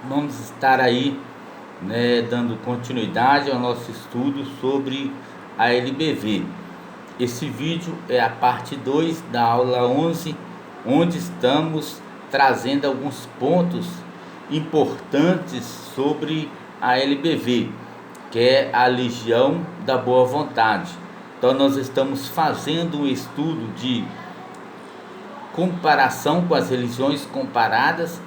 Vamos estar aí, né, dando continuidade ao nosso estudo sobre a LBV. Esse vídeo é a parte 2 da aula 11, onde estamos trazendo alguns pontos importantes sobre a LBV, que é a Legião da Boa Vontade. Então nós estamos fazendo um estudo de comparação com as religiões comparadas,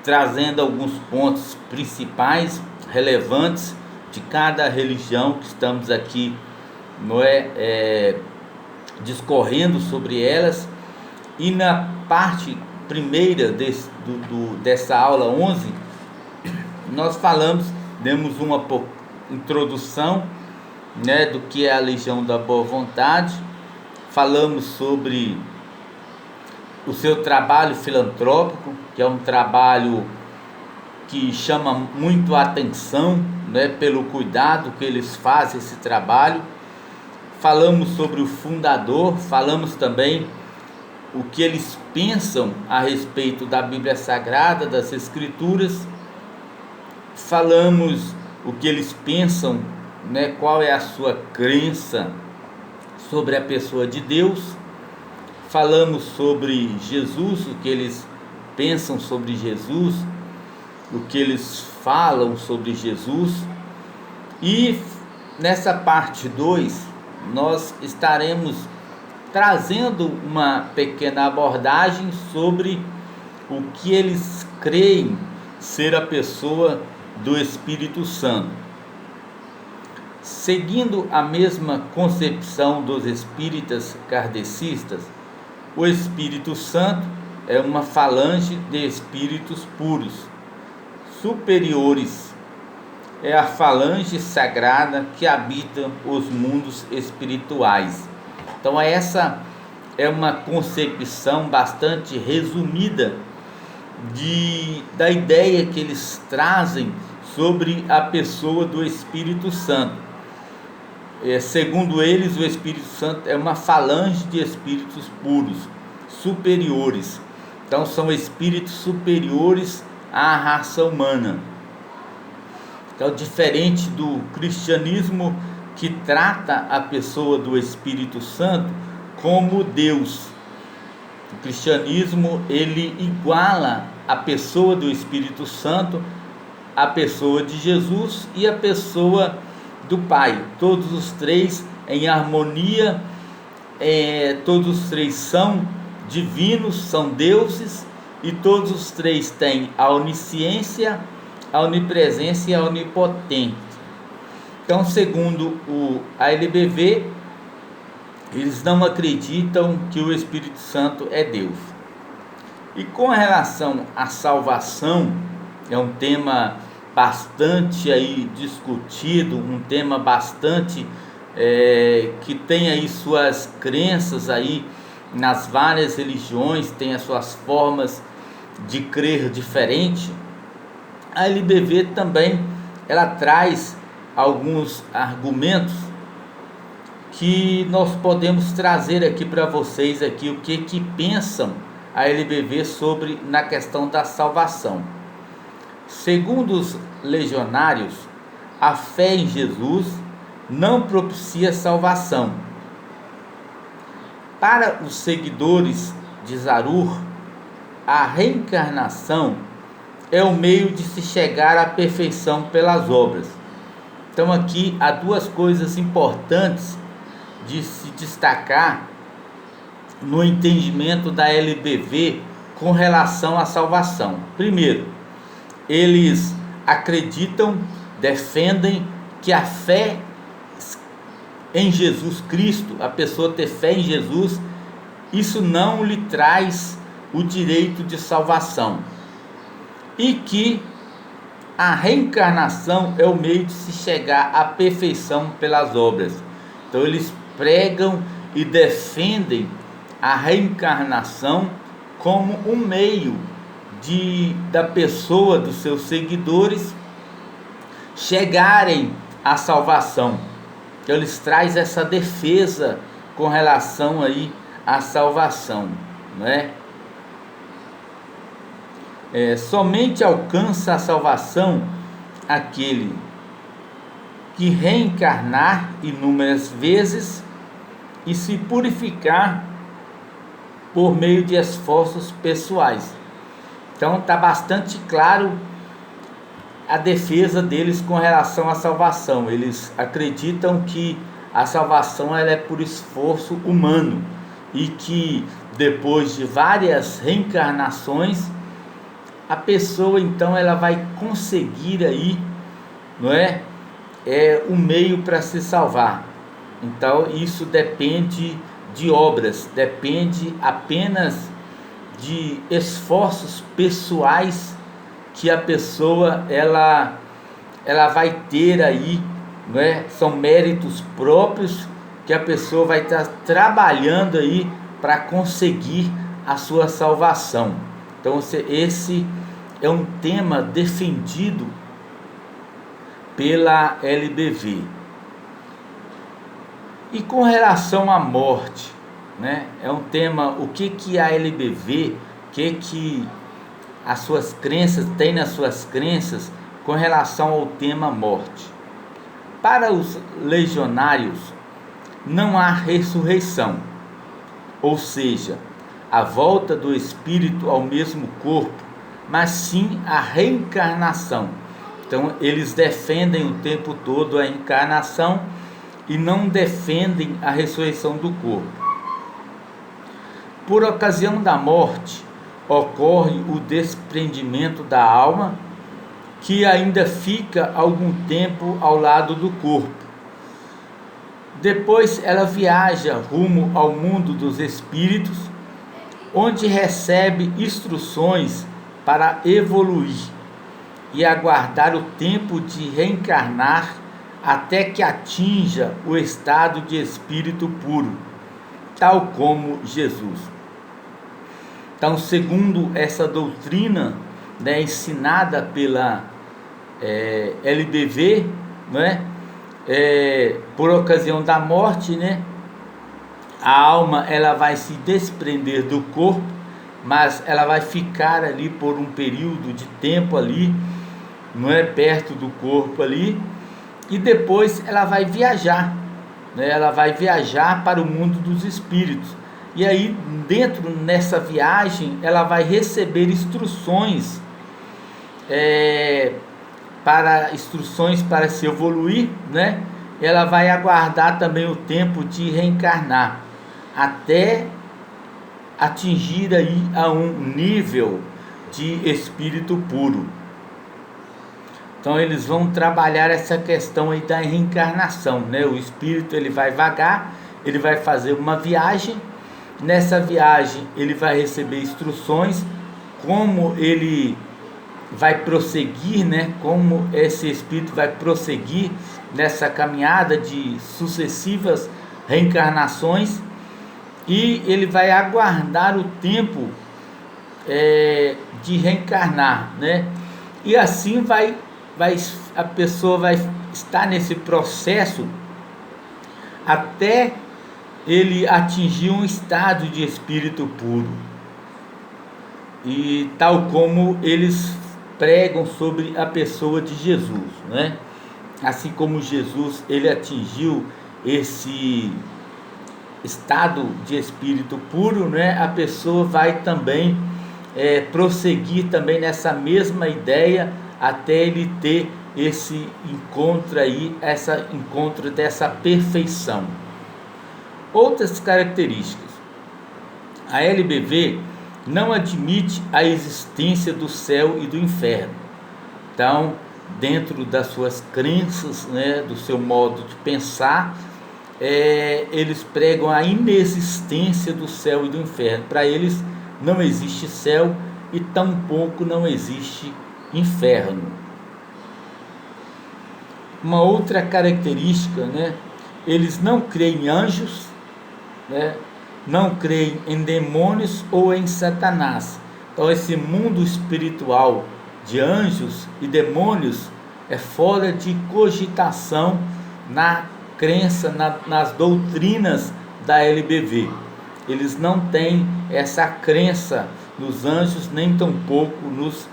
trazendo alguns pontos principais, relevantes de cada religião que estamos aqui, discorrendo sobre elas. E na parte primeira dessa aula 11, nós demos uma introdução, né, do que é a Legião da Boa Vontade, falamos sobre o seu trabalho filantrópico, que é um trabalho que chama muito a atenção, né, pelo cuidado que eles fazem esse trabalho. Falamos sobre o fundador, falamos também o que eles pensam a respeito da Bíblia Sagrada, das Escrituras. Falamos o que eles pensam, né, qual é a sua crença sobre a pessoa de Deus. Falamos sobre Jesus, o que eles pensam sobre Jesus, o que eles falam sobre Jesus. E nessa parte 2, nós estaremos trazendo uma pequena abordagem sobre o que eles creem ser a pessoa do Espírito Santo. Seguindo a mesma concepção dos espíritas kardecistas, o Espírito Santo é uma falange de espíritos puros, superiores. É a falange sagrada que habita os mundos espirituais. Então essa é uma concepção bastante resumida da ideia que eles trazem sobre a pessoa do Espírito Santo. Segundo eles, o Espírito Santo é uma falange de espíritos puros, superiores. Então são espíritos superiores à raça humana. Então, diferente do cristianismo, que trata a pessoa do Espírito Santo como Deus. O cristianismo, ele iguala a pessoa do Espírito Santo à pessoa de Jesus e a pessoa do Pai, todos os três em harmonia, todos os três são divinos, são deuses, e todos os três têm a onisciência, a onipresença e a onipotência. Então, segundo a LBV, eles não acreditam que o Espírito Santo é Deus. E com relação à salvação, é um tema bastante aí discutido, um tema bastante que tem aí suas crenças aí nas várias religiões, tem as suas formas de crer diferente. A LBV também, ela traz alguns argumentos que nós podemos trazer aqui para vocês aqui, o que pensam a LBV sobre na questão da salvação. Segundo os legionários, a fé em Jesus não propicia salvação. Para os seguidores de Zarur, a reencarnação é o meio de se chegar à perfeição pelas obras. Então aqui há duas coisas importantes de se destacar no entendimento da LBV com relação à salvação. Primeiro, eles acreditam, defendem que a fé em Jesus Cristo, a pessoa ter fé em Jesus, isso não lhe traz o direito de salvação. E que a reencarnação é o meio de se chegar à perfeição pelas obras. Então eles pregam e defendem a reencarnação como um meio da pessoa, dos seus seguidores, chegarem à salvação. Então eles trazem essa defesa com relação aí à salvação, não é? somente alcança a salvação aquele que reencarnar inúmeras vezes e se purificar por meio de esforços pessoais. Então está bastante claro a defesa deles com relação à salvação. Eles acreditam que a salvação ela é por esforço humano e que depois de várias reencarnações a pessoa então ela vai conseguir aí, não é, o meio para se salvar. Então isso depende de obras, depende apenas de esforços pessoais que a pessoa ela vai ter aí, não é? São méritos próprios que a pessoa vai estar trabalhando aí para conseguir a sua salvação. Então esse é um tema defendido pela LBV. E com relação à morte, né? É um tema, o que a LBV, o que as suas crenças têm nas suas crenças com relação ao tema morte. Para os legionários não há ressurreição, ou seja, a volta do espírito ao mesmo corpo, mas sim a reencarnação. Então eles defendem o tempo todo a encarnação e não defendem a ressurreição do corpo. Por ocasião da morte, ocorre o desprendimento da alma, que ainda fica algum tempo ao lado do corpo. Depois ela viaja rumo ao mundo dos espíritos, onde recebe instruções para evoluir e aguardar o tempo de reencarnar até que atinja o estado de espírito puro, tal como Jesus. Então, segundo essa doutrina, né, ensinada pela LBV, né, por ocasião da morte, né, a alma ela vai se desprender do corpo, mas ela vai ficar ali por um período de tempo ali, não é, perto do corpo ali, e depois ela vai viajar, né, ela vai viajar para o mundo dos espíritos. E aí, dentro nessa viagem, ela vai receber instruções para se evoluir, né? Ela vai aguardar também o tempo de reencarnar, até atingir aí a um nível de espírito puro. Então eles vão trabalhar essa questão aí da reencarnação, né? O espírito ele vai vagar, ele vai fazer uma viagem. Nessa viagem ele vai receber instruções como ele vai prosseguir, né? Como esse espírito vai prosseguir nessa caminhada de sucessivas reencarnações, e ele vai aguardar o tempo de reencarnar, né? E assim a pessoa vai estar nesse processo até ele atingir um estado de espírito puro, e tal como eles pregam sobre a pessoa de Jesus, né? Assim como Jesus ele atingiu esse estado de espírito puro, né? A pessoa vai também prosseguir também nessa mesma ideia até ele ter esse encontro aí, essa encontro dessa perfeição. Outras características: a LBV não admite a existência do céu e do inferno. Então, dentro das suas crenças, né, do seu modo de pensar, eles pregam a inexistência do céu e do inferno. Para eles não existe céu e tampouco não existe inferno. Uma outra característica, né, eles não creem em anjos, né, não creem em demônios ou em Satanás. Então esse mundo espiritual de anjos e demônios é fora de cogitação na crença, nas doutrinas da LBV. Eles não têm essa crença nos anjos, nem tampouco nos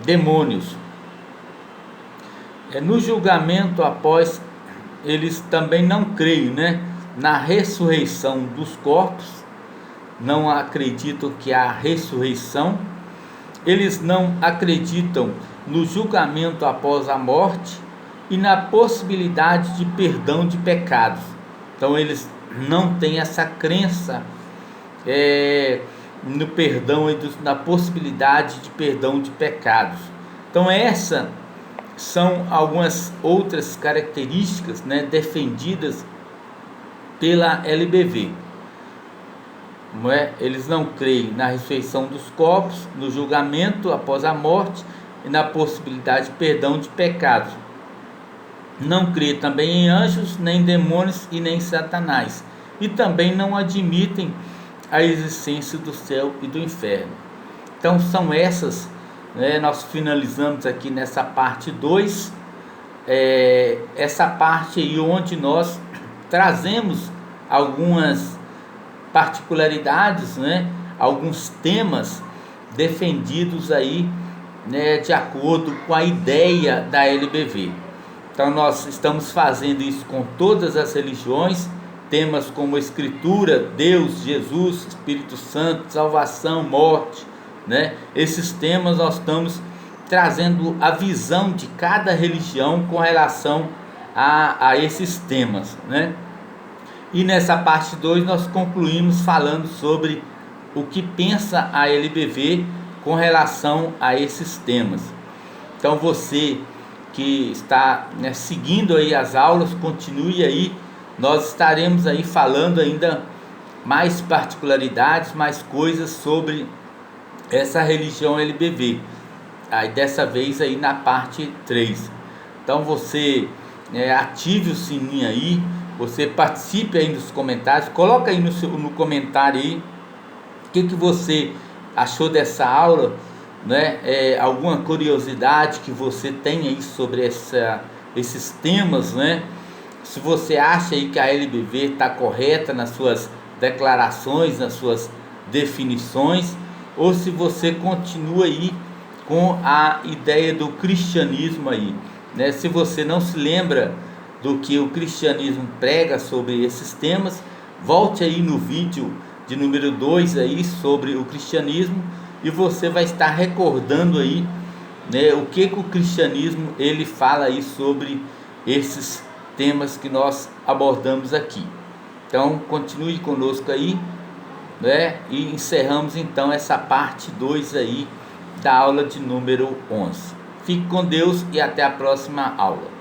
demônios. No julgamento após, eles também não creem, na ressurreição dos corpos, não acreditam que há ressurreição, eles não acreditam no julgamento após a morte e na possibilidade de perdão de pecados. Então eles não têm essa crença no perdão e na possibilidade de perdão de pecados. Então essas são algumas outras características, defendidas pela LBV. Eles não creem na ressurreição dos corpos, no julgamento após a morte e na possibilidade de perdão de pecados. Não crê também em anjos, nem demônios e nem Satanás. E também não admitem a existência do céu e do inferno. Então são essas, nós finalizamos aqui nessa parte 2, essa parte aí onde nós trazemos algumas particularidades, alguns temas defendidos aí, de acordo com a ideia da LBV. Então nós estamos fazendo isso com todas as religiões, temas como Escritura, Deus, Jesus, Espírito Santo, salvação, morte, esses temas nós estamos trazendo a visão de cada religião com relação a esses temas, E nessa parte 2 nós concluímos falando sobre o que pensa a LBV com relação a esses temas. Então você que está seguindo aí as aulas, continue aí, nós estaremos aí falando ainda mais particularidades, mais coisas sobre essa religião LBV, aí dessa vez aí na parte 3. Então você ative o sininho aí, você participe aí nos comentários, coloca aí no comentário aí o que você achou dessa aula, alguma curiosidade que você tem aí sobre esses temas, se você acha aí que a LBV está correta nas suas declarações, nas suas definições, ou se você continua aí com a ideia do cristianismo aí, se você não se lembra do que o cristianismo prega sobre esses temas, volte aí no vídeo de número 2 aí sobre o cristianismo e você vai estar recordando aí, o que o cristianismo ele fala aí sobre esses temas que nós abordamos aqui. Então continue conosco aí, e encerramos então essa parte 2 aí da aula de número 11. Fique com Deus e até a próxima aula.